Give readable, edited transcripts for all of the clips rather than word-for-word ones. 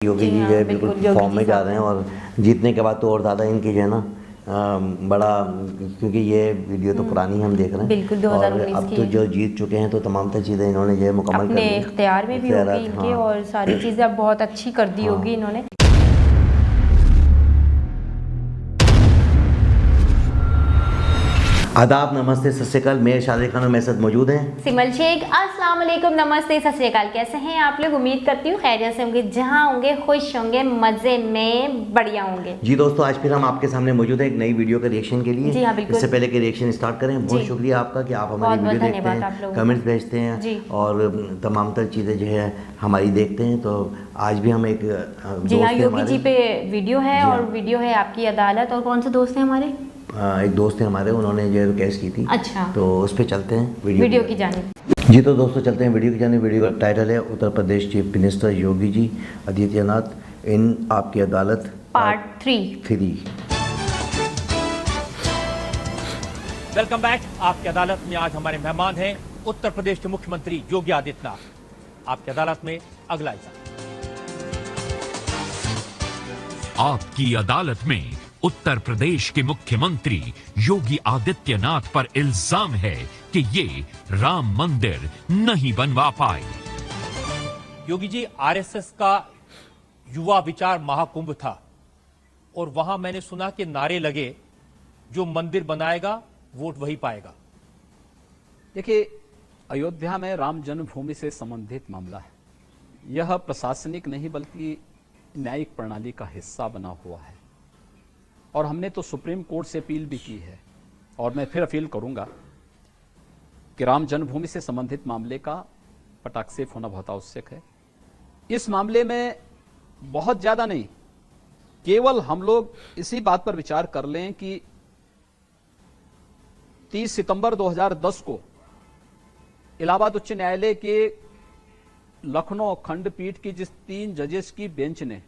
योगी जी जो है बिल्कुल फॉर्म में जा रहे हैं और जीतने के बाद तो और ज़्यादा इनकी जो है ना बड़ा, क्योंकि ये वीडियो तो पुरानी हम देख रहे हैं बिल्कुल और 2019 अब की तो जो जीत चुके हैं तो तमाम तर चीज़ें इन्होंने जो है मुकम्मल कर अपने ली, इख्तियार में भी होगी इनके। हाँ। और सारी चीज़ें अब बहुत अच्छी कर दी होगी इन्होंने। आदाब, नमस्ते, सत श्री अकाल। मेरे शादी खान मेरे साथ मौजूद हैं सिमल शेख। अस्सलाम वालेकुम, नमस्ते, सत श्री अकाल। कैसे हैं आप लोग? उम्मीद करती हूँ खैरियत से होंगे, जहाँ होंगे खुश होंगे, मज़े में बढ़िया होंगे। जी दोस्तों, आज फिर हम आपके सामने मौजूद हैं एक नई वीडियो के रिएक्शन के लिए। जी हाँ, बिल्कुल। इससे पहले कि रिएक्शन स्टार्ट करें, बहुत शुक्रिया आपका कि आप हमारी वीडियो देखते हैं, कमेंट्स भेजते हैं और तमाम तर चीज़ें जो है हमारी देखते हैं। तो आज भी हम एक जी हाँ, योगी जी पे वीडियो है और वीडियो है आपकी अदालत। और कौन से दोस्त हैं हमारे? एक दोस्त है हमारे, उन्होंने जो केस की थी। अच्छा, तो उस पर चलते हैं वीडियो की जानिब। जी तो दोस्तों चलते हैं वीडियो की जानिब। वीडियो का टाइटल है उत्तर प्रदेश चीफ मिनिस्टर योगी जी आदित्यनाथ इन आपकी अदालत पार्ट 3। Welcome back. आपकी अदालत में आज हमारे मेहमान हैं उत्तर प्रदेश के मुख्यमंत्री योगी आदित्यनाथ। आपकी अदालत में अगला हिस्सा। आपकी अदालत में उत्तर प्रदेश के मुख्यमंत्री योगी आदित्यनाथ पर इल्जाम है कि ये राम मंदिर नहीं बनवा पाए। योगी जी, आरएसएस का युवा विचार महाकुंभ था और वहां मैंने सुना कि नारे लगे, जो मंदिर बनाएगा वोट वही पाएगा। देखिए, अयोध्या में राम जन्मभूमि से संबंधित मामला है। यह प्रशासनिक नहीं बल्कि न्यायिक प्रणाली का हिस्सा बना हुआ है और हमने तो सुप्रीम कोर्ट से अपील भी की है और मैं फिर अपील करूंगा कि राम जन्मभूमि से संबंधित मामले का पटाक्षेप होना बहुत आवश्यक है। इस मामले में बहुत ज्यादा नहीं, केवल हम लोग इसी बात पर विचार कर लें कि 30 सितंबर 2010 को इलाहाबाद उच्च न्यायालय के लखनऊ खंडपीठ की जिस 3 जजेस की बेंच ने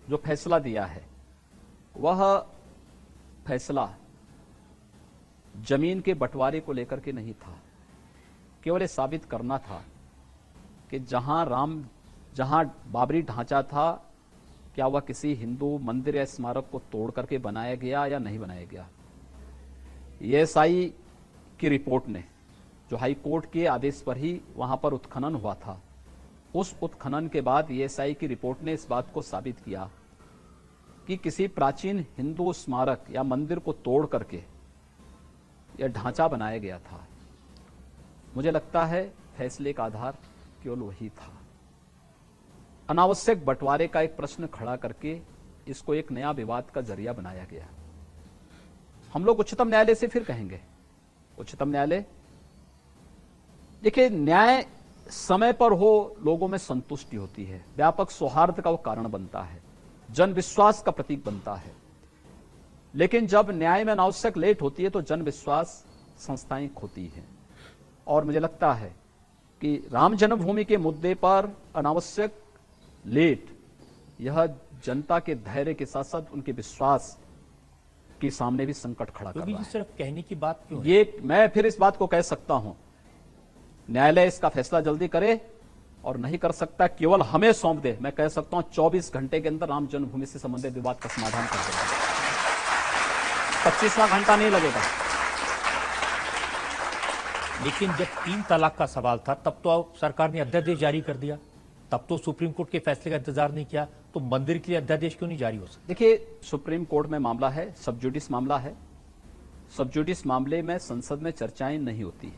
जो फैसला दिया है, वह फैसला जमीन के बंटवारे को लेकर के नहीं था। केवल ये साबित करना था कि जहां बाबरी ढांचा था, क्या वह किसी हिंदू मंदिर या स्मारक को तोड़ करके बनाया गया या नहीं बनाया गया। एएसआई की रिपोर्ट ने, जो हाई कोर्ट के आदेश पर ही वहां पर उत्खनन हुआ था, उस उत्खनन के बाद एएसआई की रिपोर्ट ने इस बात को साबित किया कि किसी प्राचीन हिंदू स्मारक या मंदिर को तोड़ करके यह ढांचा बनाया गया था। मुझे लगता है फैसले का आधार केवल वही था। अनावश्यक बंटवारे का एक प्रश्न खड़ा करके इसको एक नया विवाद का जरिया बनाया गया। हम लोग उच्चतम न्यायालय से फिर कहेंगे, उच्चतम न्यायालय, देखिए, न्याय समय पर हो, लोगों में संतुष्टि होती है, व्यापक सौहार्द का वो कारण बनता है, जन विश्वास का प्रतीक बनता है। लेकिन जब न्याय में अनावश्यक लेट होती है तो जन विश्वास संस्थाएं खोती हैं। और मुझे लगता है कि राम जन्मभूमि के मुद्दे पर अनावश्यक लेट यह जनता के धैर्य के साथ साथ उनके विश्वास के सामने भी संकट खड़ा कर रहा है। सिर्फ कहने की बात क्यों है? ये मैं फिर इस बात को कह सकता हूं, न्यायालय इसका फैसला जल्दी करे और नहीं कर सकता केवल हमें सौंप दे। मैं कह सकता हूं 24 घंटे के अंदर राम जन्मभूमि से संबंधित विवाद का समाधान कर देगा। 25वां घंटा नहीं लगेगा। लेकिन जब 3 तलाक का सवाल था तब तो सरकार ने अध्यादेश जारी कर दिया, तब तो सुप्रीम कोर्ट के फैसले का इंतजार नहीं किया, तो मंदिर के लिए अध्यादेश क्यों नहीं जारी हो सकता? देखिए, सुप्रीम कोर्ट में मामला है, सब जुडिस मामला है। सब जुडिस मामले में संसद में चर्चाएं नहीं होती।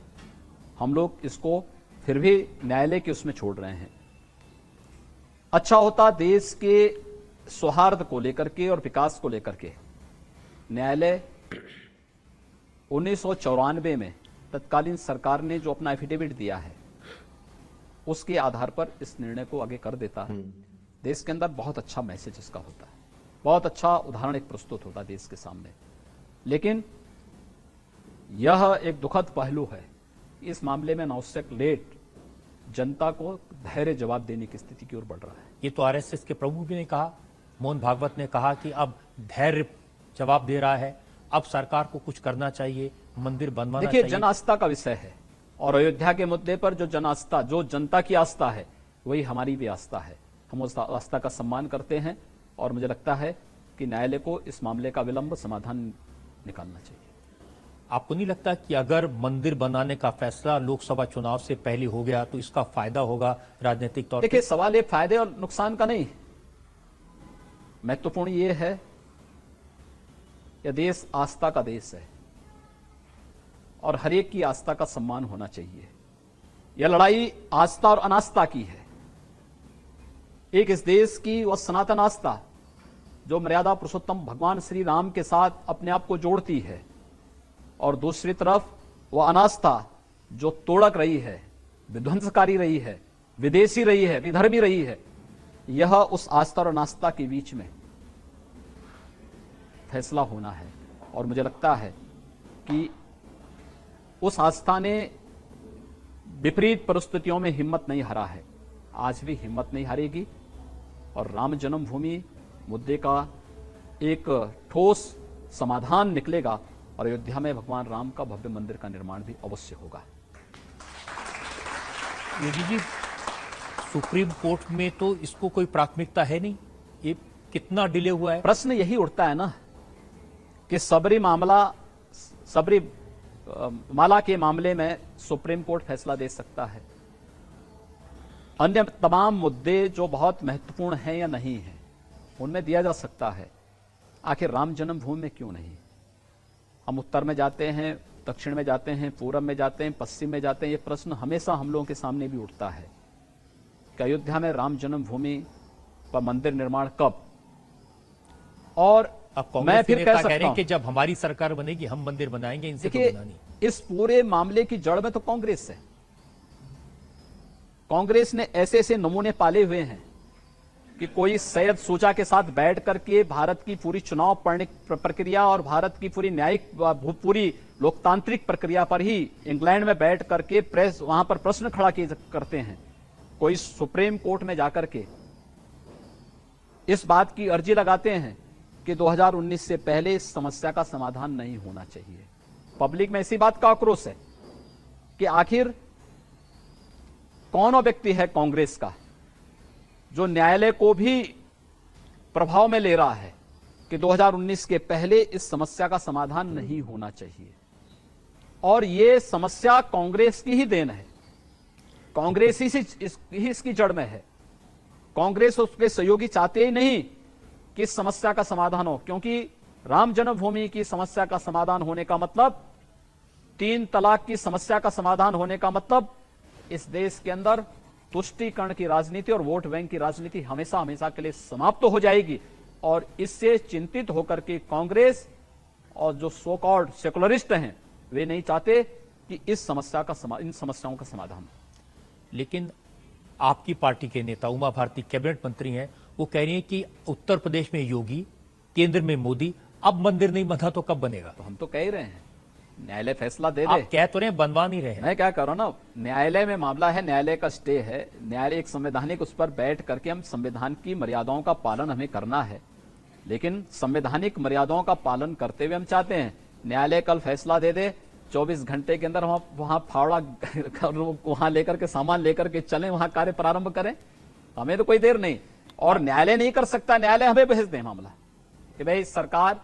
हम लोग इसको फिर भी न्यायालय के उसमें छोड़ रहे हैं। अच्छा होता देश के सौहार्द को लेकर के और विकास को लेकर के न्यायालय 1994 में तत्कालीन सरकार ने जो अपना एफिडेविट दिया है, उसके आधार पर इस निर्णय को आगे कर देता है। देश के अंदर बहुत अच्छा मैसेज इसका होता है, बहुत अच्छा उदाहरण एक प्रस्तुत होता है देश के सामने। लेकिन यह एक दुखद पहलू है, इस मामले में अनावश्यक लेट जनता को धैर्य जवाब देने की स्थिति की ओर बढ़ रहा है। ये तो आरएसएस के प्रमुख भी ने कहा, मोहन भागवत ने कहा कि अब धैर्य जवाब दे रहा है, अब सरकार को कुछ करना चाहिए, मंदिर बनवाना चाहिए। देखिए, जन आस्था का विषय है और अयोध्या के मुद्दे पर जो जन आस्था, जो जनता की आस्था है, वही हमारी भी आस्था है। हम उस आस्था का सम्मान करते हैं और मुझे लगता है कि न्यायालय को इस मामले का विलंब समाधान निकालना चाहिए। आपको नहीं लगता कि अगर मंदिर बनाने का फैसला लोकसभा चुनाव से पहले हो गया तो इसका फायदा होगा राजनीतिक तौर पर? देखिए, सवाल ये फायदे और नुकसान का नहीं, महत्वपूर्ण ये है यह देश आस्था का देश है और हर एक की आस्था का सम्मान होना चाहिए। यह लड़ाई आस्था और अनास्था की है। एक इस देश की वह सनातन आस्था जो मर्यादा पुरुषोत्तम भगवान श्री राम के साथ अपने आप को जोड़ती है, और दूसरी तरफ वह अनास्था जो तोड़क रही है, विध्वंसकारी रही है, विदेशी रही है, विधर्मी रही है। यह उस आस्था और अनास्था के बीच में फैसला होना है और मुझे लगता है कि उस आस्था ने विपरीत परिस्थितियों में हिम्मत नहीं हारा है, आज भी हिम्मत नहीं हारेगी और राम जन्मभूमि मुद्दे का एक ठोस समाधान निकलेगा और अयोध्या में भगवान राम का भव्य मंदिर का निर्माण भी अवश्य होगा। योगी जी, सुप्रीम कोर्ट में तो इसको कोई प्राथमिकता है नहीं, ये कितना डिले हुआ है? प्रश्न यही उठता है ना कि सबरी माला के मामले में सुप्रीम कोर्ट फैसला दे सकता है, अन्य तमाम मुद्दे जो बहुत महत्वपूर्ण हैं या नहीं हैं उनमें दिया जा सकता है, आखिर राम जन्मभूमि में क्यों नहीं? हम उत्तर में जाते हैं, दक्षिण में जाते हैं, पूरब में जाते हैं, पश्चिम में जाते हैं, ये प्रश्न हमेशा हम लोगों के सामने भी उठता है कि अयोध्या में राम जन्मभूमि पर मंदिर निर्माण कब? और मैं फिर कह सकता हूं कि जब हमारी सरकार बनेगी हम मंदिर बनाएंगे, इनसे तो बनानी। इस पूरे मामले की जड़ में तो कांग्रेस है। कांग्रेस ने ऐसे ऐसे नमूने पाले हुए हैं कि कोई सैयद सूजा के साथ बैठ करके भारत की पूरी चुनाव प्रक्रिया और भारत की पूरी न्यायिक पूरी लोकतांत्रिक प्रक्रिया पर ही इंग्लैंड में बैठ करके प्रेस वहां पर प्रश्न खड़ा करते हैं। कोई सुप्रीम कोर्ट में जाकर के इस बात की अर्जी लगाते हैं कि 2019 से पहले इस समस्या का समाधान नहीं होना चाहिए। पब्लिक में इसी बात का आक्रोश है कि आखिर कौन वो व्यक्ति है कांग्रेस का जो न्यायालय को भी प्रभाव में ले रहा है कि 2019 के पहले इस समस्या का समाधान नहीं होना चाहिए। और यह समस्या कांग्रेस की ही देन है, कांग्रेस ही इसकी जड़ में है। कांग्रेस उसके सहयोगी चाहते ही नहीं कि इस समस्या का समाधान हो, क्योंकि राम जन्मभूमि की समस्या का समाधान होने का मतलब, 3 तलाक की समस्या का समाधान होने का मतलब इस देश के अंदर तुष्टीकरण की राजनीति और वोट बैंक की राजनीति हमेशा हमेशा के लिए समाप्त हो जाएगी। और इससे चिंतित होकर के कांग्रेस और जो सो कॉल्ड सेकुलरिस्ट हैं वे नहीं चाहते कि इस समस्या का इन समस्याओं का समाधान। लेकिन आपकी पार्टी के नेता उमा भारती कैबिनेट मंत्री हैं, वो कह रही हैं कि उत्तर प्रदेश में योगी, केंद्र में मोदी, अब मंदिर नहीं बना तो कब बनेगा? तो हम तो कह ही रहे हैं न्यायालय फैसला दे दे। आप कह तो रहे हैं, बनवा नहीं रहे हैं। मैं क्या कर रहा हूं ना, न्यायालय में मामला है, न्यायालय का स्टे है, न्यायालय एक संवैधानिक उस पर बैठ करके हम संविधान की मर्यादाओं का पालन हमें करना है, लेकिन संवैधानिक मर्यादाओं का पालन करते हुए हम चाहते हैं न्यायालय कल फैसला दे दे, 24 घंटे के अंदर हम वहां फावड़ा वहां लेकर के सामान लेकर के चलें, वहां कार्य प्रारंभ करें, हमें तो कोई देर नहीं। और न्यायालय नहीं कर सकता, न्यायालय हमें भेज दें मामला कि भाई सरकार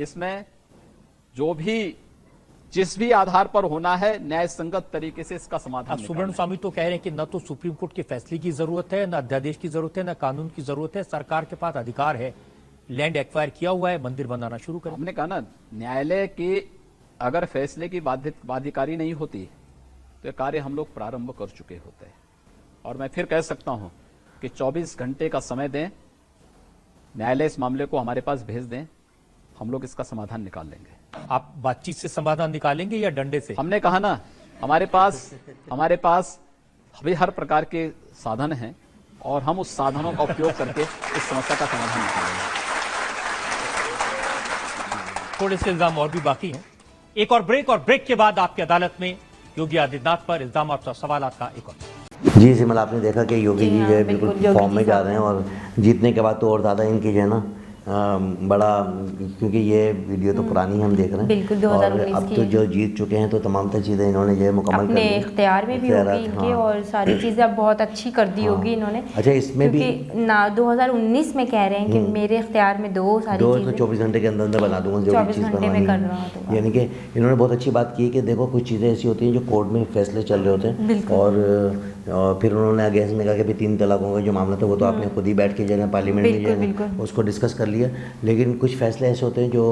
इसमें जो भी जिस भी आधार पर होना है न्याय संगत तरीके से इसका समाधान। सुब्रमण्यम स्वामी तो कह रहे हैं कि न तो सुप्रीम कोर्ट के फैसले की जरूरत है, न अध्यादेश की जरूरत है, न कानून की जरूरत है, सरकार के पास अधिकार है, लैंड एक्वायर किया हुआ है, मंदिर बनाना शुरू करें। हमने कहा ना, न्यायालय के अगर फैसले की बाध्यकारी नहीं होती तो कार्य हम लोग प्रारंभ कर चुके होते। और मैं फिर कह सकता हूं कि 24 घंटे का समय दें, न्यायालय इस मामले को हमारे पास भेज दें, हम लोग इसका समाधान निकाल लेंगे। आप बातचीत से समाधान निकालेंगे या डंडे से? हमने कहा ना, हमारे पास अभी हर प्रकार के साधन हैं और हम उस साधनों का उपयोग करके इस समस्या का समाधान निकालेंगे। थोड़े से इल्जाम और भी बाकी हैं। एक और ब्रेक, और ब्रेक के बाद आपकी अदालत में योगी आदित्यनाथ पर इल्जाम और सवालात का एक और। जी सिमल, आपने देखा कि योगी जी जो है बिल्कुल फॉर्म में जा रहे हैं और जीतने के बाद तो और ज़्यादा इनकी जो है ना बड़ा, क्योंकि ये वीडियो तो पुरानी हम देख रहे हैं बिल्कुल 2019 और अब तो जो जीत चुके हैं तो तमाम तर चीज़ें इन्होंने जो है मुकम्मल अपने इख्तियार में भी होगी इनके, और सारी चीज़ें अब बहुत अच्छी कर दी होगी इन्होंने। अच्छा, इसमें भी ना 2019 में कह रहे हैं कि मेरे इख्तियार में दो सारी चीज़ें 24 घंटे के अंदर बना दूंगा जो भी चीज़ बनवानी। यानी कि इन्होंने बहुत अच्छी बात की कि देखो कुछ चीज़ें ऐसी होती हैं जो कोर्ट में फैसले चल रहे होते हैं, और फिर उन्होंने अगेंस्ट में कहा कि भाई 3 तलाकों का जो मामला था वो तो आपने खुद ही बैठ के जो है पार्लियामेंट में जो है उसको डिस्कस कर लिया। लेकिन कुछ फैसले ऐसे होते हैं जो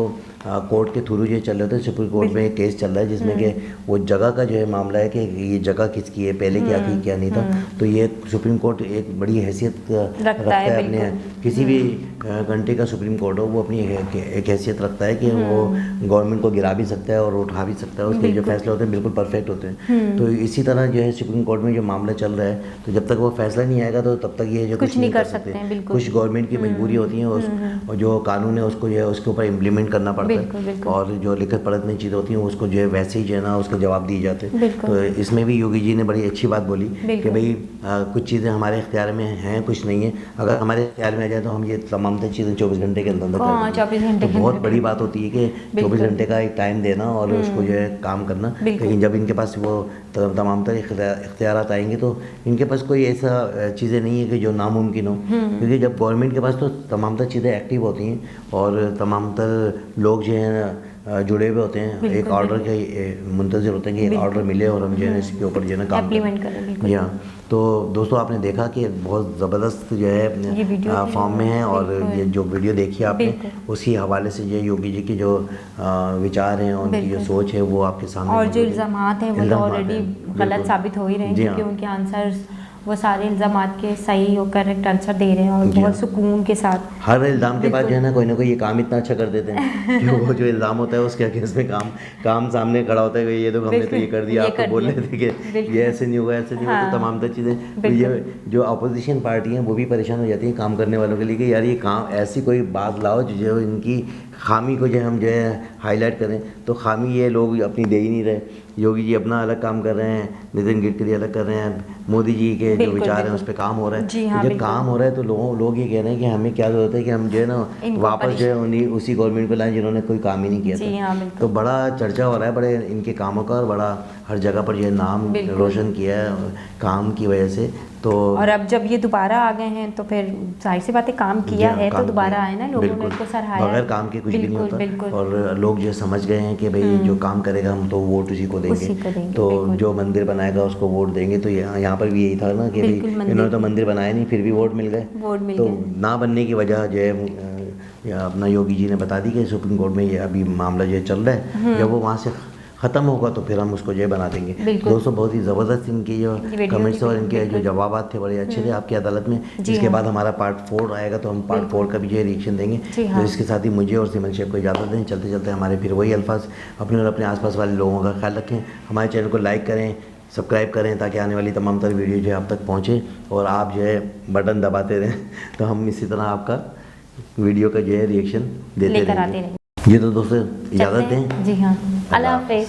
कोर्ट के थ्रू जो चल रहे होते हैं। सुप्रीम कोर्ट में एक केस चल रहा है जिसमें कि वो जगह का जो है मामला है कि ये जगह किसकी है, पहले क्या थी क्या नहीं था। तो ये सुप्रीम कोर्ट एक बड़ी हैसियत रखता है अपने, किसी भी कंट्री का सुप्रीम कोर्ट हो वो अपनी एक हैसियत रखता है कि वो गवर्नमेंट को गिरा भी सकता है और उठा भी सकता है। उसके जो फैसले होते हैं बिल्कुल परफेक्ट होते हैं। तो इसी तरह जो है सुप्रीम कोर्ट में जो मामला चल रहा है, तो जब तक वो फैसला नहीं आएगा तो तब तक ये जो कुछ नहीं कर सकते। कुछ गवर्नमेंट की मजबूरी होती है और जो कानून है उसको जो है उसके ऊपर इम्प्लीमेंट करना पड़ता है, और जो लिखित पढ़त में चीज़ें होती हैं उसको जो है वैसे ही जो है ना उसके जवाब दिए जाते हैं। तो इसमें भी योगी जी ने बड़ी अच्छी बात बोली कि भाई कुछ चीज़ें हमारे इख्तियार में हैं, कुछ नहीं है। अगर हमारे इख्तियार में आ जाए तो हम ये तमाम चीज़ें 24 घंटे के अंदर तो बहुत बड़ी बात होती है कि 24 घंटे का एक टाइम देना और उसको जो है काम करना। लेकिन जब इनके पास वो तमाम तरह इख्तियारात आएंगे तो इनके पास कोई ऐसा चीज़ें नहीं है कि जो नामुमकिन हो, क्योंकि जब गवर्नमेंट के पास तो तमाम तर चीज़ें एक्टिव होती हैं और तमाम तर लोग जो हैं जुड़े हुए होते हैं, एक ऑर्डर के मुंतज़िर होते हैं कि एक ऑर्डर मिले और हम जो है इसके ऊपर जो है काम करें। जी हाँ, तो दोस्तों आपने देखा कि बहुत ज़बरदस्त जो है फॉर्म में है, और ये जो वीडियो देखी आपने उसी हवाले से जो योगी जी के जो विचार हैं, उनकी जो सोच है वो आपके सामने, और जो इल्ज़ामात हैं वो ऑलरेडी गलत साबित हो ही रहे हैं, क्योंकि उनके आंसर्स वो सारे इल्ज़ामात के सही और करेक्ट आंसर दे रहे हैं और बहुत सुकून के साथ। हर इल्ज़ाम के बाद जो है ना कोई ये काम इतना अच्छा कर देते हैं कि वो जो इल्ज़ाम होता है उसके अगेंस्ट में काम सामने खड़ा होता है कि ये तो हमने तो ये कर दिया, आपको बोल रहे थे कि ये ऐसे नहीं होगा, ऐसे नहीं होगा। तो तमाम तर चीज़ें ये जो अपोजिशन पार्टी हैं वो भी परेशान हो जाती हैं काम करने वालों के लिए कि यार ये काम ऐसी कोई बात लाओ जो इनकी खामी को जो हम जो है हाईलाइट करें। तो खामी ये लोग अपनी दे ही नहीं रहे। योगी जी अपना अलग काम कर रहे हैं, नितिन गडकरी अलग कर रहे हैं, मोदी जी के जो विचार हैं उस पर काम हो रहा है। हाँ, जब काम हो रहा है तो लोग ये कह रहे हैं कि हमें क्या ज़रूरत है कि हम जो है ना वापस जो है उसी गवर्नमेंट को लाएं जिन्होंने कोई काम ही नहीं किया था। हाँ, तो बड़ा चर्चा हो रहा है बड़े इनके कामों का, और बड़ा हर जगह पर जो है नाम रोशन किया है काम की वजह से। तो और अब जब ये दोबारा आ गए हैं तो फिर जाहिर सी बात है काम किया है तो दोबारा आए ना, लोगों ने इनको सराहाया। बगैर काम के कुछ भी नहीं होता, और लोग जो समझ गए हैं कि भाई जो काम करेगा हम तो वोट उसी को देंगे। तो जो मंदिर बनाएगा उसको वोट देंगे। तो यहाँ पर भी यही था ना कि भाई इन्होंने तो मंदिर बनाया नहीं फिर भी वोट मिल गए। तो ना बनने की वजह जो है अपना योगी जी ने बता दी कि सुप्रीम कोर्ट में ये अभी मामला जो चल रहा है, जब वो वहाँ से ख़त्म होगा तो फिर हम उसको जो बना देंगे। दोस्तों बहुत ही ज़बरदस्त इनकी जो कमेंट्स और इनके जो जवाबात थे बड़े अच्छे थे आपकी अदालत में। इसके बाद हमारा पार्ट 4 आएगा तो हम पार्ट 4 का भी जो है रिएक्शन देंगे। तो इसके साथ ही मुझे और सिमल शेख को इजाज़त दें। चलते चलते हमारे फिर वही अल्फाज, अपने और अपने आसपास वाले लोगों का ख्याल रखें। हमारे चैनल को लाइक करें, सब्सक्राइब करें ताकि आने वाली तमाम तरह वीडियो जो है आप तक पहुँचे, और आप जो है बटन दबाते रहें तो हम इसी तरह आपका वीडियो का जो है रिएक्शन देते रहेंगे। जी तो दोस्तों इजाज़त दें। जी हाँ, अल्लाह हाफ़िज़।